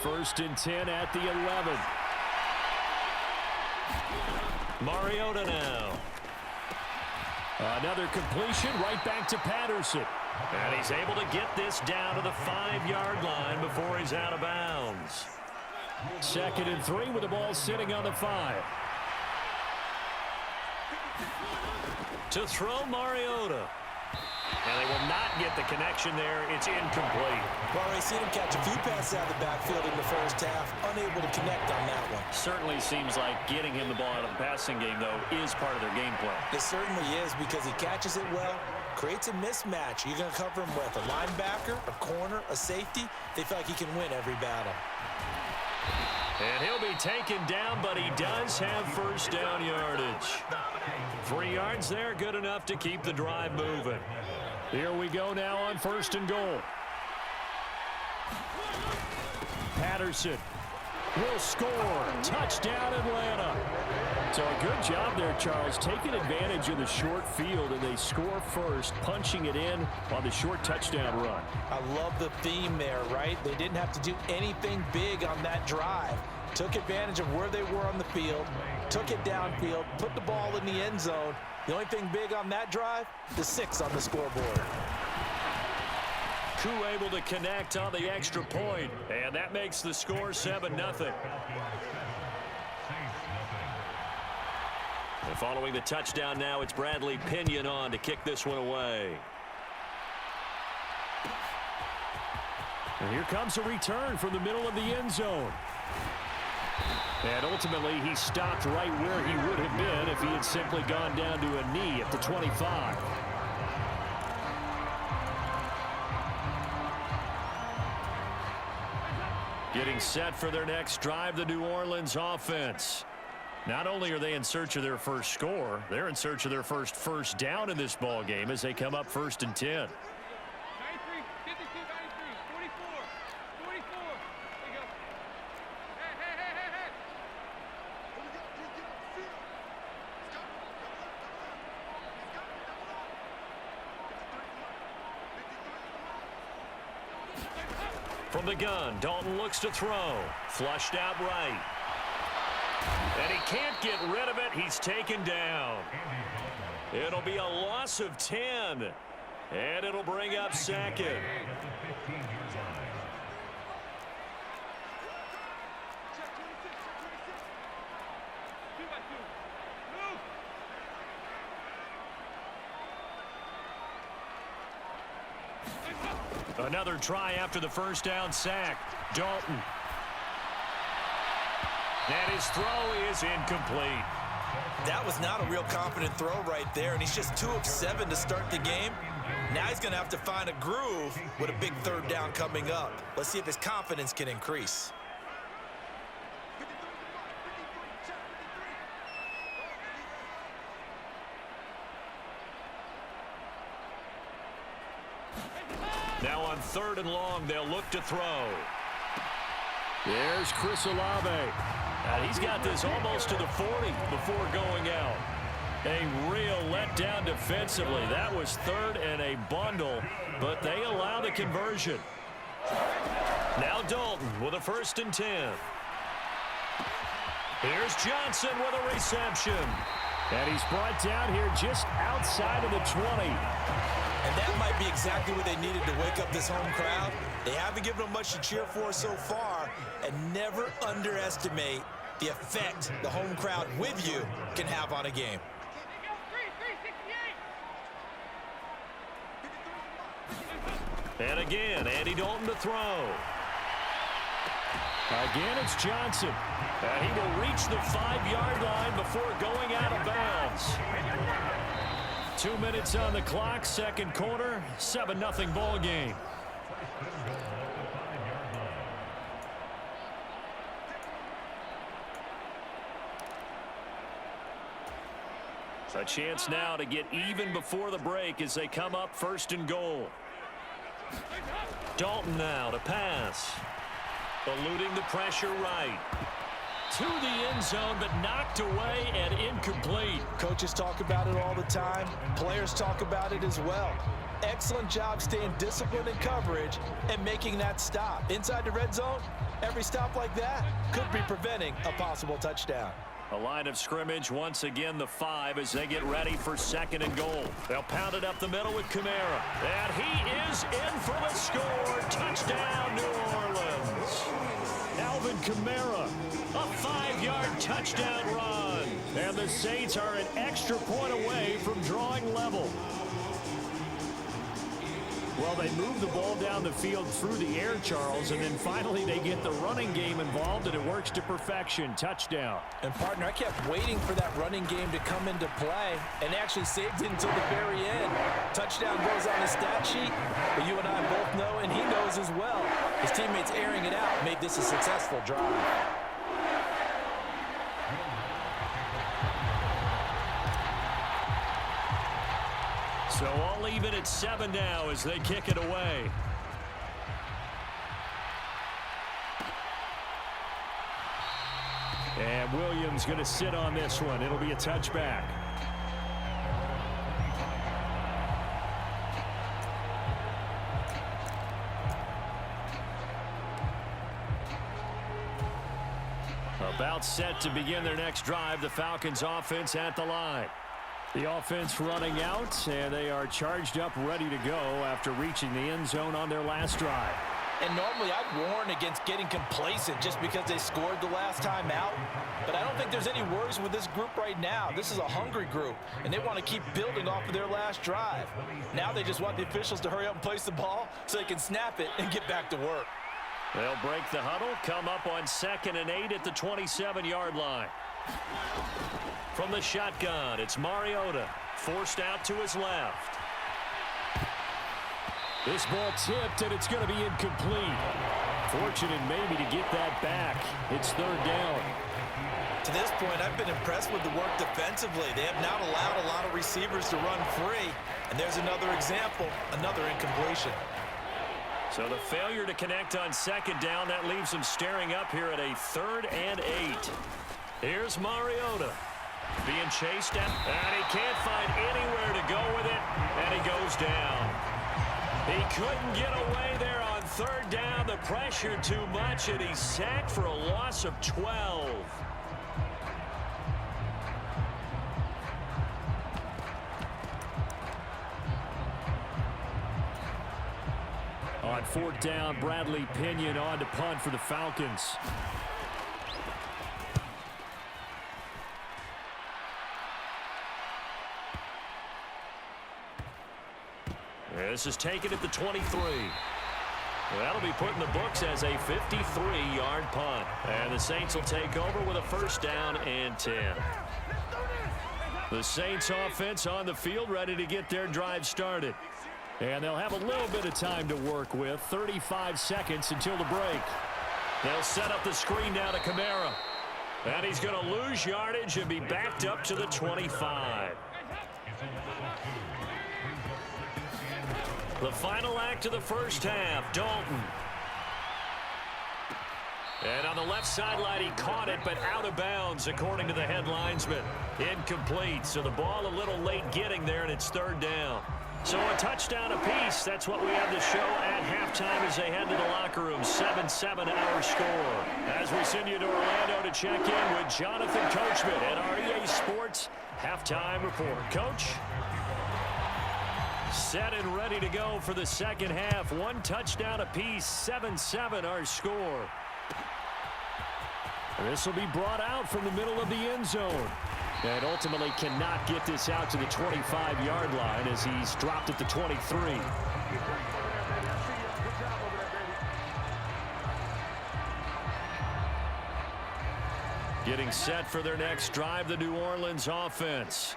first and 10 at the 11. Mariota now. Another completion right back to Patterson. And he's able to get this down to the 5-yard line before he's out of bounds. 2nd and 3 with the ball sitting on the 5. To throw Mariota. And they will not get the connection there. It's incomplete. Well, we've seen him catch a few passes out of the backfield in the first half. Unable to connect on that one. Certainly seems like getting him the ball out of the passing game, though, is part of their game plan. It certainly is because he catches it well, creates a mismatch. You're going to cover him with a linebacker, a corner, a safety. They feel like he can win every battle. And he'll be taken down, but he does have first down yardage. 3 yards there, good enough to keep the drive moving. Here we go now on 1st and goal. Patterson will score. Touchdown, Atlanta. So a good job there, Charles, taking advantage of the short field, and they score first, punching it in on the short touchdown run. I love the theme there, right? They didn't have to do anything big on that drive. Took advantage of where they were on the field, took it downfield, put the ball in the end zone. The only thing big on that drive, the 6 on the scoreboard. Koo able to connect on the extra point, and that makes the score 7-0. And following the touchdown now, it's Bradley Pinion on to kick this one away. And here comes a return from the middle of the end zone. And ultimately, he stopped right where he would have been if he had simply gone down to a knee at the 25. Getting set for their next drive, the New Orleans offense. Not only are they in search of their first score, they're in search of their first down in this ball game as they come up 1st and 10. From the gun, Dalton looks to throw. Flushed out right. And he can't get rid of it. He's taken down. It'll be a loss of 10. And it'll bring up 2nd. Another try after the first down sack. Dalton. And his throw is incomplete. That was not a real confident throw right there, and he's just 2 of 7 to start the game. Now he's going to have to find a groove with a big 3rd down coming up. Let's see if his confidence can increase. Now on 3rd and long, they'll look to throw. There's Chris Olave. And he's got this almost to the 40 before going out. A real letdown defensively. That was 3rd and a bundle, but they allow the conversion. Now Dalton with a 1st and 10. Here's Johnson with a reception. And he's brought down here just outside of the 20. And that might be exactly what they needed to wake up this home crowd. They haven't given them much to cheer for so far, and never underestimate the effect the home crowd with you can have on a game. And again, Andy Dalton to throw. Again, it's Johnson. And he will reach the 5-yard line before going out of bounds. 2 minutes on the clock, 2nd quarter, 7-0 ball game. A chance now to get even before the break as they come up 1st and goal. Dalton now to pass. Eluding the pressure right. To the end zone, but knocked away and incomplete. Coaches talk about it all the time. Players talk about it as well. Excellent job staying disciplined in coverage and making that stop. Inside the red zone, every stop like that could be preventing a possible touchdown. A line of scrimmage, once again the 5 as they get ready for 2nd and goal. They'll pound it up the middle with Kamara. And he is in for the score. Touchdown, New Orleans. Alvin Kamara, a 5-yard touchdown run. And the Saints are an extra point away from drawing level. Well, they move the ball down the field through the air, Charles, and then finally they get the running game involved, and it works to perfection. Touchdown. And, partner, I kept waiting for that running game to come into play and actually saved it until the very end. Touchdown goes on the stat sheet, but you and I both know, and he knows as well, his teammates airing it out made this a successful drive. So all even at 7 now as they kick it away. And Williams going to sit on this one. It'll be a touchback. About set to begin their next drive. The Falcons offense at the line. The offense running out, and they are charged up, ready to go after reaching the end zone on their last drive. And normally I'd warn against getting complacent just because they scored the last time out. But I don't think there's any worries with this group right now. This is a hungry group, and they want to keep building off of their last drive. Now they just want the officials to hurry up and place the ball so they can snap it and get back to work. They'll break the huddle, come up on 2nd and 8 at the 27-yard line. From the shotgun, it's Mariota, forced out to his left. This ball tipped, and it's going to be incomplete. Fortunate maybe to get that back. It's 3rd down. To this point, I've been impressed with the work defensively. They have not allowed a lot of receivers to run free. And there's another example, another incompletion. So the failure to connect on 2nd down, that leaves them staring up here at a 3rd and 8. Here's Mariota. Being chased at, and he can't find anywhere to go with it, and he goes down. He couldn't get away there on 3rd down. The pressure too much, and he's sacked for a loss of 12. On 4th down, Bradley Pinion on to punt for the Falcons. This is taken at the 23. That'll be put in the books as a 53-yard punt. And the Saints will take over with a 1st down and 10. The Saints offense on the field ready to get their drive started. And they'll have a little bit of time to work with. 35 seconds until the break. They'll set up the screen down to Kamara. And he's going to lose yardage and be backed up to the 25. The final act of the first half, Dalton. And on the left sideline, he caught it, but out of bounds, according to the head linesman. Incomplete, so the ball a little late getting there, and it's 3rd down. So a touchdown apiece. That's what we have to show at halftime as they head to the locker room. 7-7 our score. As we send you to Orlando to check in with Jonathan Coachman at our EA Sports Halftime Report. Coach? Set and ready to go for the 2nd half. 1 touchdown apiece. 7-7 our score. This will be brought out from the middle of the end zone. And ultimately cannot get this out to the 25-yard line as he's dropped at the 23. Getting set for their next drive, the New Orleans offense.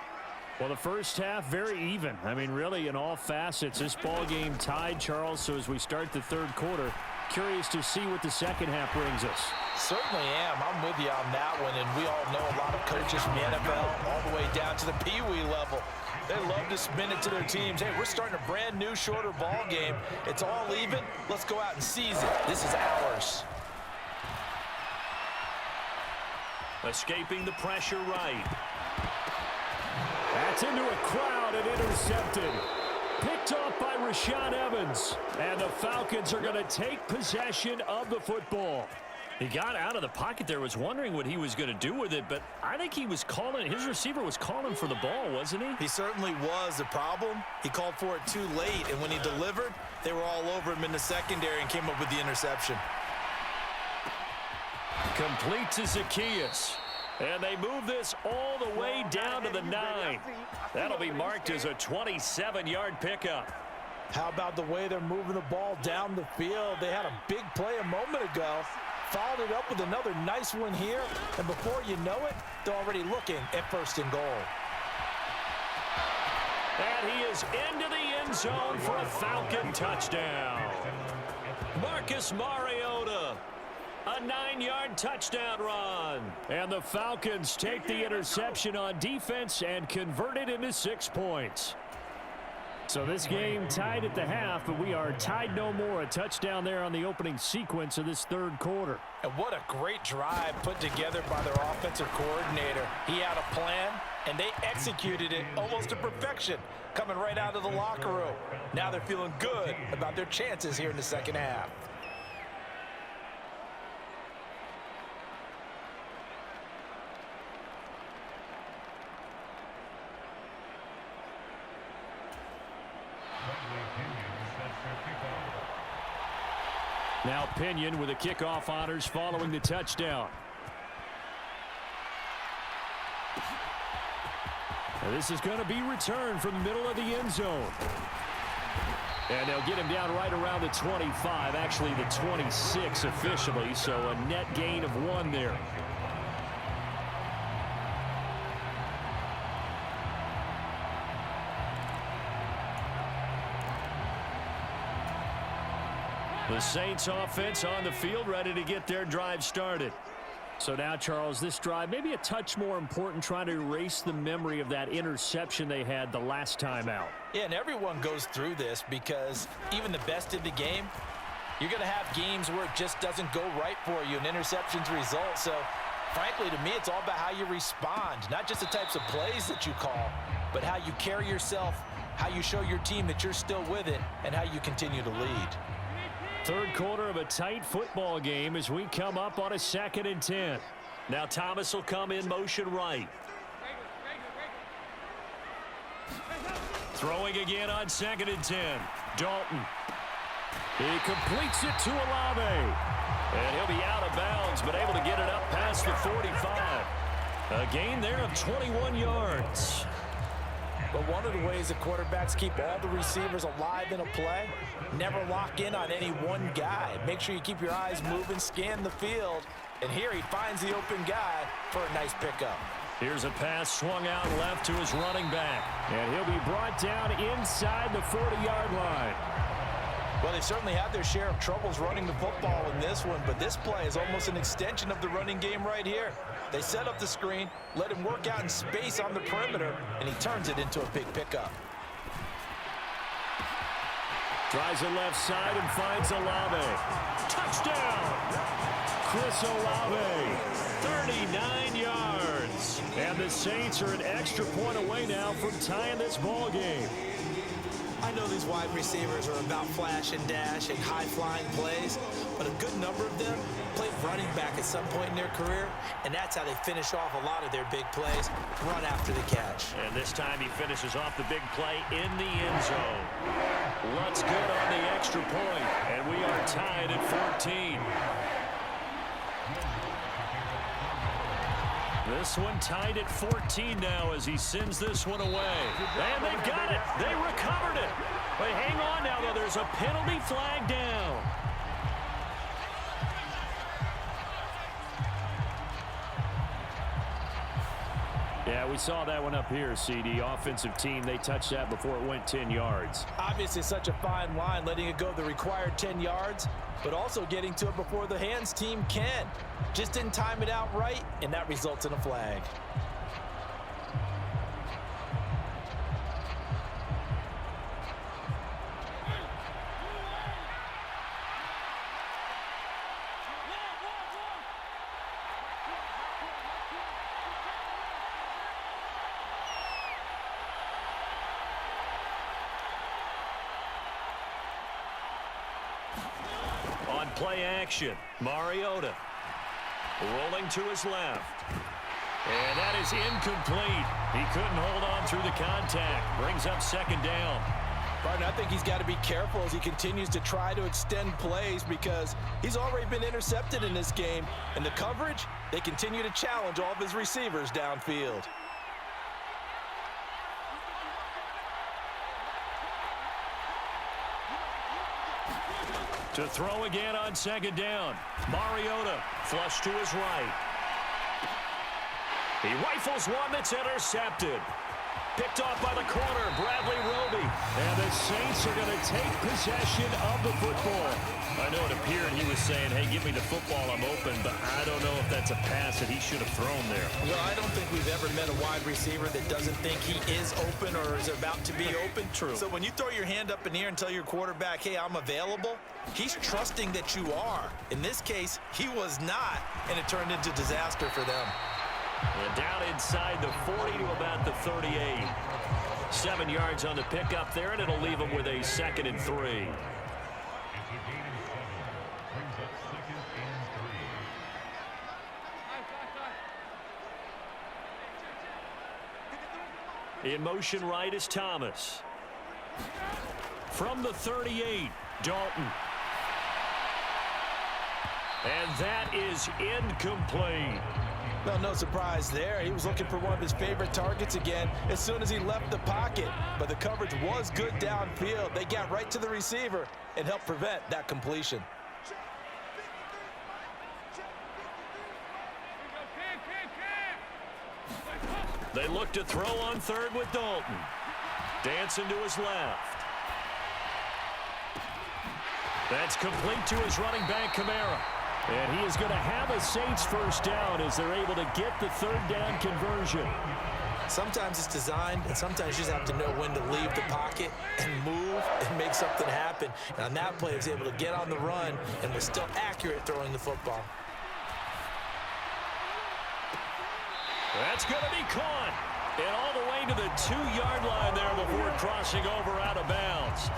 Well, the first half, very even. I mean, really, in all facets, this ball game tied, Charles. So as we start the 3rd quarter, curious to see what the 2nd half brings us. Certainly am. I'm with you on that one. And we all know a lot of coaches from the NFL all the way down to the Pee-wee level. They love to spin it to their teams. Hey, we're starting a brand new, shorter ball game. It's all even. Let's go out and seize it. This is ours. Escaping the pressure right. That's into a crowd and intercepted. Picked off by Rashaan Evans. And the Falcons are going to take possession of the football. He got out of the pocket there, was wondering what he was going to do with it, but I think he was calling, his receiver was calling for the ball, wasn't he? He certainly was. The problem, he called for it too late, and when he delivered, they were all over him in the secondary and came up with the interception. Complete to Zaccheaus. And they move this all the way down to the 9. That'll be marked as a 27-yard pickup. How about the way they're moving the ball down the field? They had a big play a moment ago. Followed it up with another nice one here. And before you know it, they're already looking at 1st and goal. And he is into the end zone for a Falcon touchdown. Marcus Mariota. A 9-yard touchdown run. And the Falcons take the interception on defense and convert it into 6 points. So this game tied at the half, but we are tied no more. A touchdown there on the opening sequence of this 3rd quarter. And what a great drive put together by their offensive coordinator. He had a plan, and they executed it almost to perfection, coming right out of the locker room. Now they're feeling good about their chances here in the 2nd half. Now Pinion with the kickoff honors following the touchdown. Now this is going to be returned from the middle of the end zone. And they'll get him down right around the 25, actually the 26 officially, so a net gain of 1 there. The Saints offense on the field, ready to get their drive started. So now, Charles, this drive maybe a touch more important, trying to erase the memory of that interception they had the last time out. Yeah, and everyone goes through this because even the best in the game, you're going to have games where it just doesn't go right for you, and interceptions result. So, frankly, to me, it's all about how you respond, not just the types of plays that you call, but how you carry yourself, how you show your team that you're still with it, and how you continue to lead. 3rd quarter of a tight football game as we come up on a 2nd and 10. Now Thomas will come in motion right. Throwing again on 2nd and 10. Dalton. He completes it to Olave. And he'll be out of bounds, but able to get it up past the 45. A gain there of 21 yards. But one of the ways that quarterbacks keep all the receivers alive in a play, never lock in on any one guy. Make sure you keep your eyes moving, scan the field. And here he finds the open guy for a nice pickup. Here's a pass swung out left to his running back. And he'll be brought down inside the 40-yard line. Well, they certainly had their share of troubles running the football in this one, but this play is almost an extension of the running game right here. They set up the screen, let him work out in space on the perimeter, and he turns it into a big pickup. Drives it left side and finds Olave. Touchdown! Chris Olave, 39 yards. And the Saints are an extra point away now from tying this ball game. I know these wide receivers are about flash and dash and high-flying plays, but a good number of them played running back at some point in their career, and that's how they finish off a lot of their big plays, run after the catch. And this time he finishes off the big play in the end zone. Lutz good on the extra point, and we are tied at 14. This one tied at 14 now as he sends this one away. And they've got it. They recovered it. But hang on now, though. There's a penalty flag down. Yeah, we saw that one up here, CD. Offensive team, they touched that before it went 10 yards. Obviously such a fine line, letting it go the required 10 yards, but also getting to it before the hands team can. Just didn't time it out right, and that results in a flag. On play action, Mariota rolling to his left. And that is incomplete. He couldn't hold on through the contact. Brings up second down. Barton, I think he's got to be careful as he continues to try to extend plays because he's already been intercepted in this game. And the coverage, they continue to challenge all of his receivers downfield. To throw again on second down. Mariota flush to his right. He rifles one that's intercepted. Picked off by the corner, Bradley Roby. And the Saints are going to take possession of the football. I know it appeared he was saying, hey, give me the football, I'm open, but I don't know if that's a pass that he should have thrown there. Well, I don't think we've ever met a wide receiver that doesn't think he is open or is about to be open. True. So when you throw your hand up in the air and tell your quarterback, hey, I'm available, he's trusting that you are. In this case, he was not, and it turned into disaster for them. And down inside the 40 to about the 38. 7 yards on the pickup there, and it'll leave him with a 2nd and 3. In motion right is Thomas. From the 38, Dalton. And that is incomplete. Well, no surprise there. He was looking for one of his favorite targets again as soon as he left the pocket. But the coverage was good downfield. They got right to the receiver and helped prevent that completion. They look to throw on third with Dalton. Dancing to his left. That's complete to his running back, Kamara. And he is going to have a Saints first down as they're able to get the third down conversion. Sometimes it's designed, and sometimes you just have to know when to leave the pocket and move and make something happen. And on that play, he was able to get on the run and was still accurate throwing the football. That's going to be caught. And all the way to the 2-yard line there before crossing over out of bounds.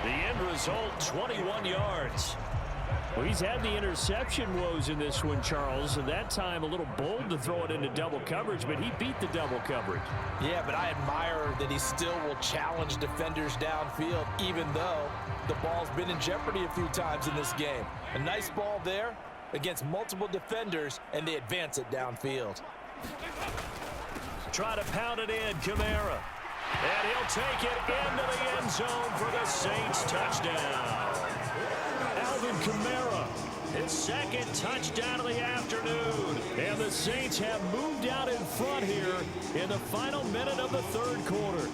The end result, 21 yards. Well, he's had the interception woes in this one, Charles, and that time a little bold to throw it into double coverage, but he beat the double coverage. Yeah, but I admire that he still will challenge defenders downfield, even though the ball's been in jeopardy a few times in this game. A nice ball there against multiple defenders, and they advance it downfield. Try to pound it in, Kamara. And he'll take it into the end zone for the Saints touchdown. Alvin Kamara, His 2nd touchdown of the afternoon. and the Saints have moved out in front here in the final minute of the third quarter.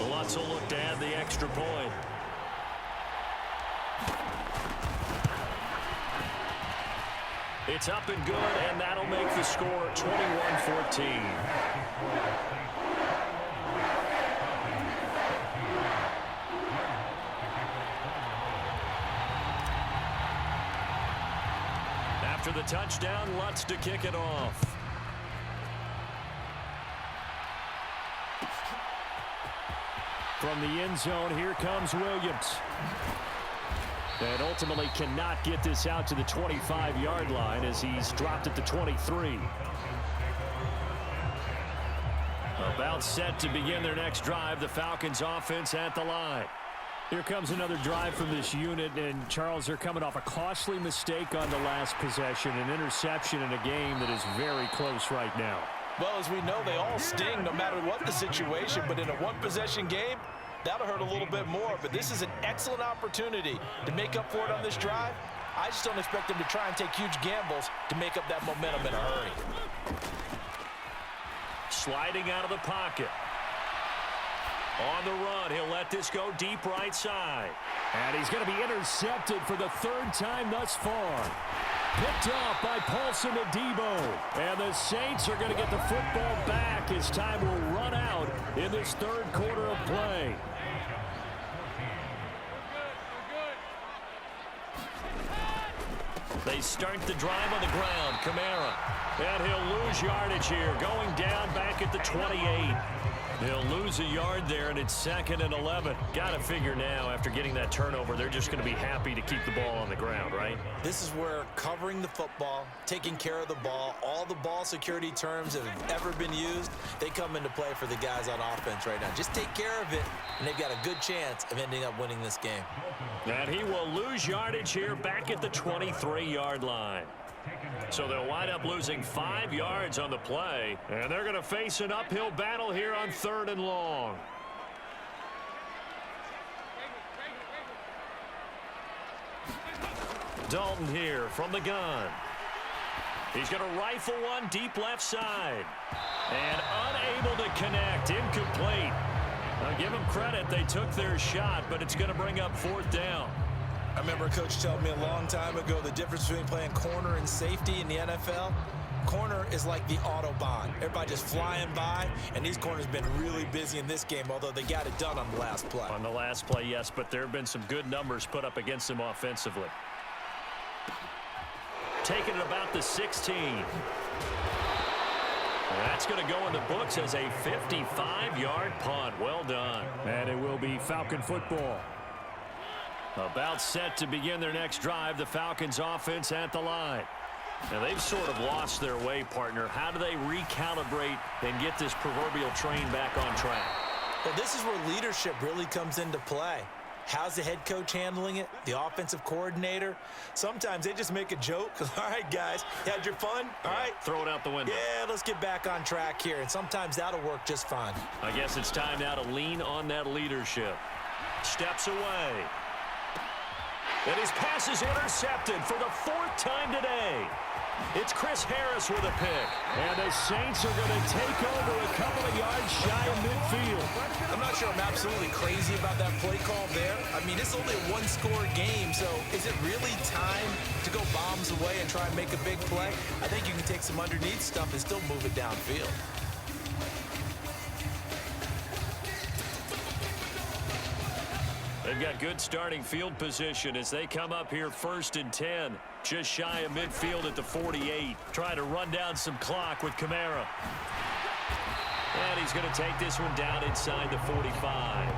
Lutz will look to add the extra point. It's up and good, and that'll make the score 21-14. After the touchdown, Lutz to kick it off. From the end zone, here comes Williams. And ultimately cannot get this out to the 25-yard line as he's dropped at the 23. About set to begin their next drive, the Falcons offense at the line. Here comes another drive from this unit, and Charles, they're coming off a costly mistake on the last possession, an interception in a game that is very close right now. Well, as we know, they all sting no matter what the situation, but in a one-possession game, that'll hurt a little bit more. But this is an excellent opportunity to make up for it on this drive. I just don't expect them to try and take huge gambles to make up that momentum in a hurry. Sliding out of the pocket. On the run, he'll let this go deep right side. And he's going to be intercepted for the 3rd time thus far. Picked off by Paulson Adebo. And the Saints are going to get the football back as time will run out in this 3rd quarter of play. They start the drive on the ground. Kamara. And he'll lose yardage here, going down back at the 28. He'll lose a yard there, and it's 2nd and 11. Got to figure now, after getting that turnover, they're just going to be happy to keep the ball on the ground, right? This is where covering the football, taking care of the ball, all the ball security terms that have ever been used, they come into play for the guys on offense right now. Just take care of it, and they've got a good chance of ending up winning this game. And he will lose yardage here back at the 23-yard line. So they'll wind up losing 5 yards on the play, and they're going to face an uphill battle here on 3rd and long. Dalton here from the gun. He's going to rifle one deep left side. And unable to connect, incomplete. Now give them credit, they took their shot, but it's going to bring up 4th down. I remember a coach telling me a long time ago the difference between playing corner and safety in the NFL. Corner is like the Autobahn. Everybody just flying by, and these corners have been really busy in this game, although they got it done on the last play. On the last play, yes, but there have been some good numbers put up against them offensively. Taking it about the 16. That's going to go in the books as a 55-yard punt. Well done. And it will be Falcon football. About set to begin their next drive, the Falcons offense at the line. Now they've sort of lost their way, partner. How do they recalibrate and get this proverbial train back on track? Well, this is where leadership really comes into play. How's the head coach handling it? The offensive coordinator? Sometimes they just make a joke. All right, guys, you had your fun? All right. Throw it out the window. Yeah, let's get back on track here. And sometimes that'll work just fine. I guess it's time now to lean on that leadership. Steps away. And his pass is intercepted for the 4th time today. It's Chris Harris with a pick. And the Saints are going to take over a couple of yards shy of midfield. I'm not sure I'm absolutely crazy about that play call there. I mean, it's only a 1-score game, so is it really time to go bombs away and try and make a big play? I think you can take some underneath stuff and still move it downfield. They've got good starting field position as they come up here 1st and 10. Just shy of midfield at the 48. Trying to run down some clock with Kamara. And he's going to take this one down inside the 45.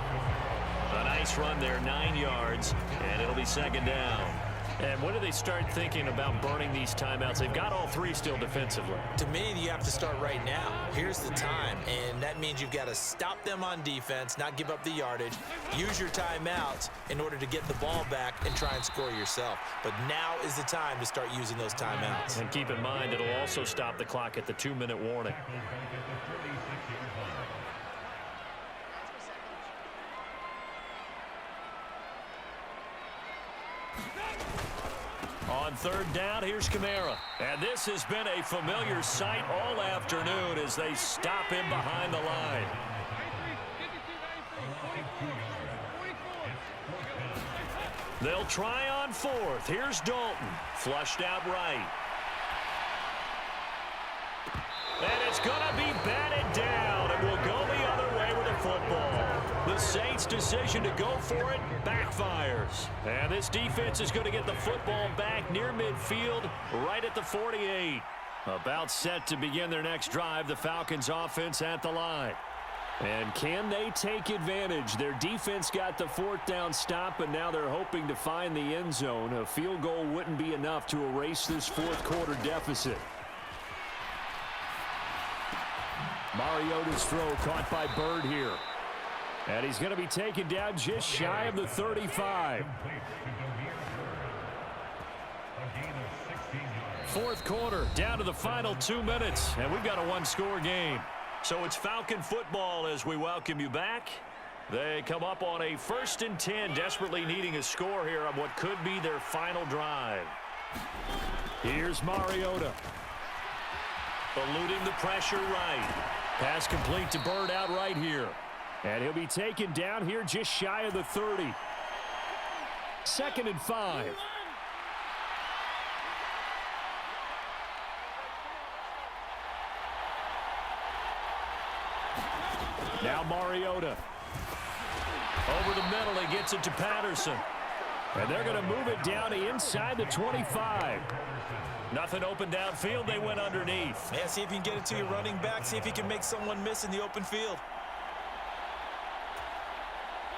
A nice run there, 9 yards, and it'll be 2nd down. And when do they start thinking about burning these timeouts? They've got all 3 still defensively. To me, you have to start right now. Here's the time, and that means you've got to stop them on defense, not give up the yardage, use your timeouts in order to get the ball back and try and score yourself. But now is the time to start using those timeouts. And keep in mind, it'll also stop the clock at the 2-minute warning. On 3rd down, here's Kamara. And this has been a familiar sight all afternoon as they stop him behind the line. They'll try on 4th. Here's Dalton. Flushed out right. And it's going to be batted down. It will go the other way with the football. The Saints' decision to go for it backfires. And this defense is going to get the football back near midfield, right at the 48. About set to begin their next drive, the Falcons offense at the line. And can they take advantage? Their defense got the 4th down stop, and now they're hoping to find the end zone. A field goal wouldn't be enough to erase this 4th quarter deficit. Mariota's throw caught by Bird here. And he's going to be taken down just shy of the 35. 4th quarter, down to the final 2 minutes, and we've got a 1-score game. So it's Falcon football as we welcome you back. They come up on a 1st and 10, desperately needing a score here on what could be their final drive. Here's Mariota. Eluding the pressure right. Pass complete to Bird out right here. And he'll be taken down here just shy of the 30. 2nd and 5. Now Mariota. Over the middle, he gets it to Patterson. And they're going to move it down to inside the 25. Nothing open downfield, they went underneath. Yeah, see if you can get it to your running back. See if you can make someone miss in the open field.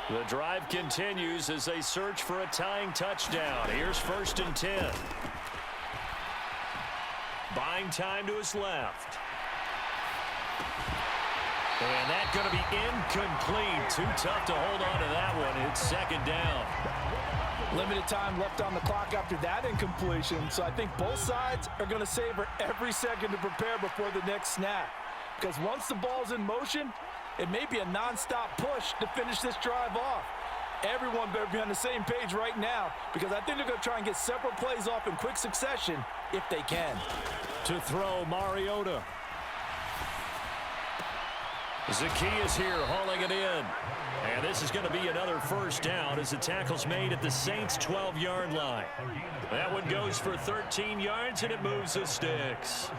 The drive continues as they search for a tying touchdown. Here's 1st and 10. Buying time to his left. And that's going to be incomplete. Too tough to hold on to that one. It's 2nd down. Limited time left on the clock after that incompletion, so I think both sides are going to savor every second to prepare before the next snap. Because once the ball's in motion, it may be a non-stop push to finish this drive off. Everyone better be on the same page right now, because I think they're going to try and get several plays off in quick succession if they can. To throw, Mariota. Zaccheaus here hauling it in. And this is going to be another 1st down as the tackle's made at the Saints' 12-yard line. That one goes for 13 yards, and it moves the sticks.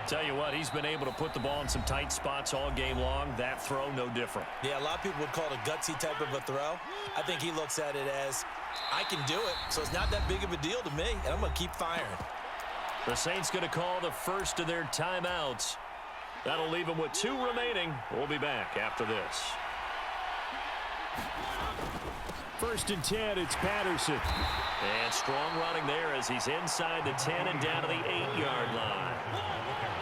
Tell you what, he's been able to put the ball in some tight spots all game long. That throw, no different. Yeah, a lot of people would call it a gutsy type of a throw. I think he looks at it as, I can do it, so it's not that big of a deal to me, and I'm going to keep firing. The Saints going to call the first of their timeouts. That'll leave them with 2 remaining. We'll be back after this. 1st and 10, it's Patterson. And strong running there as he's inside the 10 and down to the 8-yard line.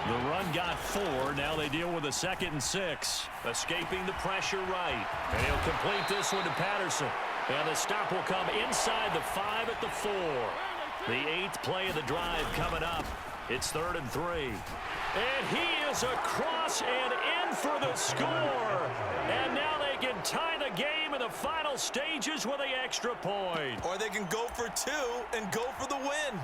The run got 4. Now they deal with a 2nd and 6. Escaping the pressure right. And he'll complete this one to Patterson. And the stop will come inside the 5 at the 4. The 8th play of the drive coming up. It's 3rd and 3. And he is across and in for the score. And now they can tie the game in the final stages with the extra point. Or they can go for 2 and go for the win.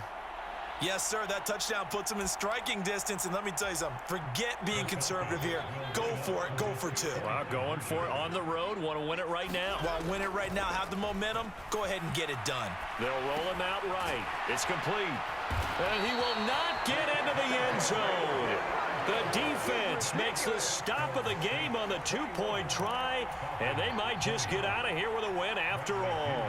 Yes, sir, that touchdown puts them in striking distance. And let me tell you something, forget being conservative here. Go for it, go for 2. Well, going for it on the road. Want to win it right now. Want to win it right now, have the momentum, go ahead and get it done. They'll roll him out right. It's complete. And he will not get into the end zone. The defense makes the stop of the game on the 2-point try, and they might just get out of here with a win after all.